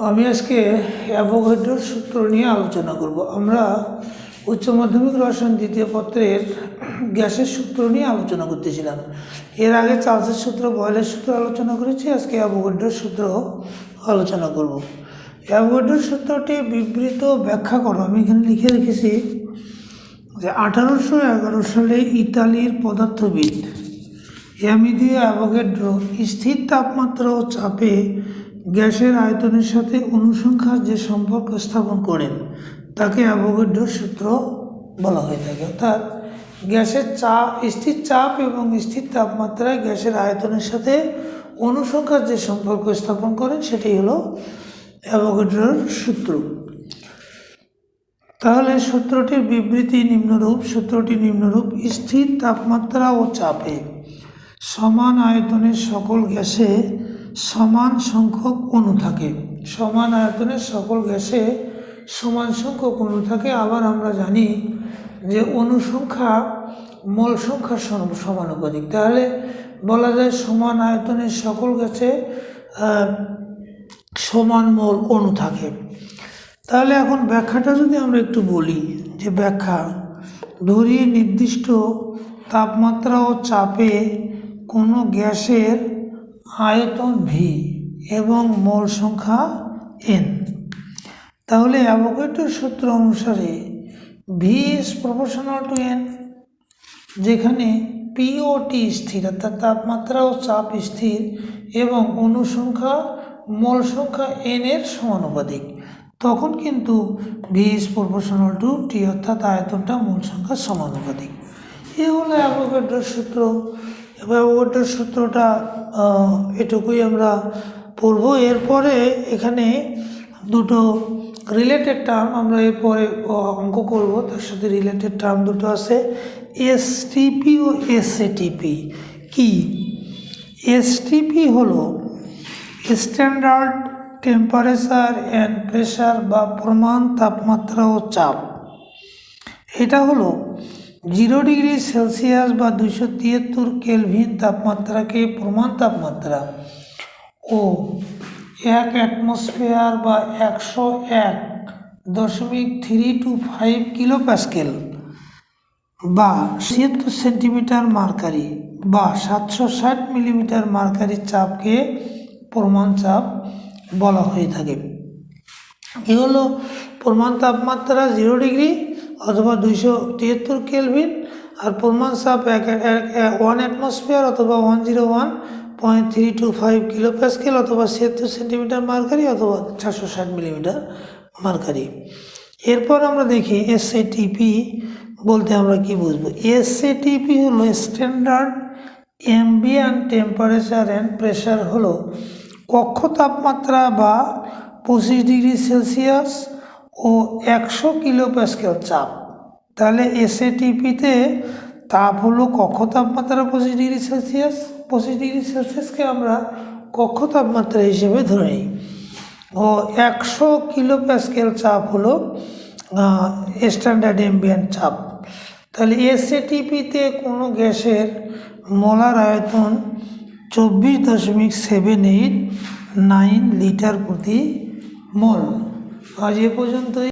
আমি আজকে অ্যাভোগাড্রোর সূত্র নিয়ে আলোচনা করব। আমরা উচ্চ মাধ্যমিক রসায়ন দ্বিতীয় পত্রের গ্যাসের সূত্র নিয়ে আলোচনা করতেছিলাম। এর আগে চার্লসের সূত্র, বয়েলের সূত্র আলোচনা করেছি। আজকে অ্যাভোগাড্রোর সূত্র আলোচনা করব। অ্যাভোগাড্রোর সূত্রটি বিবৃত ব্যাখ্যা করো। আমি এখানে লিখে রেখেছি যে 1811 সালে ইতালির পদার্থবিদ অ্যামিলিও অ্যাভোগাড্রো স্থির তাপমাত্রা ও চাপে গ্যাসের আয়তনের সাথে অনুসংখ্যার যে সম্পর্ক স্থাপন করেন তাকে অ্যাভোগাড্রোর সূত্র বলা হয়ে থাকে। অর্থাৎ গ্যাসের চাপ, স্থির চাপ এবং স্থির তাপমাত্রায় গ্যাসের আয়তনের সাথে অনুসংখ্যার যে সম্পর্ক স্থাপন করেন সেটাই হলো অ্যাভোগাড্রোর সূত্র। তাহলে সূত্রটির বিবৃতি নিম্নরূপ। স্থির তাপমাত্রা ও চাপে সমান আয়তনের সকল গ্যাসে সমান সংখ্যক অণু থাকে। সমান আয়তনের সকল গ্যাসে সমান সংখ্যক অণু থাকে। আবার আমরা জানি যে অণু সংখ্যা মোল সংখ্যার সমানুপাতিক। তাহলে বলা যায় সমান আয়তনের সকল গ্যাসে সমান মোল অণু থাকে। তাহলে এখন ব্যাখ্যাটা যদি আমরা একটু বলি, যে ব্যাখ্যা ধরি নির্দিষ্ট তাপমাত্রা ও চাপে কোনো গ্যাসের আয়তন ভি এবং মোল সংখ্যা এন। তাহলে অ্যাভোগাড্রোর সূত্র অনুসারে V is proportional to N, যেখানে পি ও টি স্থির, অর্থাৎ তাপমাত্রা ও চাপ স্থির এবং অণু সংখ্যা মোল সংখ্যা এন এর সমানুপাতিক, তখন কিন্তু ভি ইজ প্রপোর্শনাল টু টি, অর্থাৎ আয়তনটা মোল সংখ্যার সমানুপাতিক। এ হলো অ্যাভোগাড্রোর সূত্র। অ্যাভোগাড্রোর সূত্রটা এটুকুই আমরা পড়ব। এরপরে এখানে দুটো রিলেটেড টার্ম আমরা এরপরে অঙ্ক করব, তার সাথে রিলেটেড টার্ম দুটো আছে, এসটিপি ও এসএটিপি। কি? এসটিপি হলো স্ট্যান্ডার্ড টেম্পারেচার অ্যান্ড প্রেশার বা প্রমাণ তাপমাত্রা ও চাপ। এটা হলো 0 ডিগ্রি সেলসিয়াস বা 273 কেলভিন তাপমাত্রাকে প্রমাণ তাপমাত্রা ও 1 অ্যাটমসফিয়ার বা 101.325 কিলো প্যাসকেল বা 76 সেন্টিমিটার মার্কারি বা 760 মিলিমিটার মার্কারি চাপকে প্রমাণ চাপ বলা হয়ে থাকে। এ হলো প্রমাণ তাপমাত্রা 0 ডিগ্রি অথবা 273 কেলভিন, আর প্রমাণ চাপ 1 অ্যাটমসফিয়ার অথবা 101.325 কিলো প্যাসকেল অথবা 76 সেন্টিমিটার মার্কারি অথবা 760 মিলিমিটার মার্কারি। এরপর আমরা দেখি এসএটিপি বলতে আমরা কি বুঝবো। এসএটিপি হলো standard ambient temperature and pressure, হলো কক্ষ তাপমাত্রা বা 25 ডিগ্রি সেলসিয়াস ও 100 কিলো প্যাসকেল চাপ। তাহলে এসএটিপিতে তাপ হলো কক্ষ তাপমাত্রা 25 ডিগ্রি সেলসিয়াস। 25 ডিগ্রি সেলসিয়াসকে আমরা কক্ষ তাপমাত্রা হিসেবে ধরে নিই, ও 100 কিলো প্যাসকেল চাপ হলো স্ট্যান্ডার্ড অ্যাম্বিয়েন্ট চাপ। তাহলে এসএটিপিতে কোনো গ্যাসের মোলার আয়তন 24.789 লিটার প্রতি মোল। আজ এ পর্যন্তই।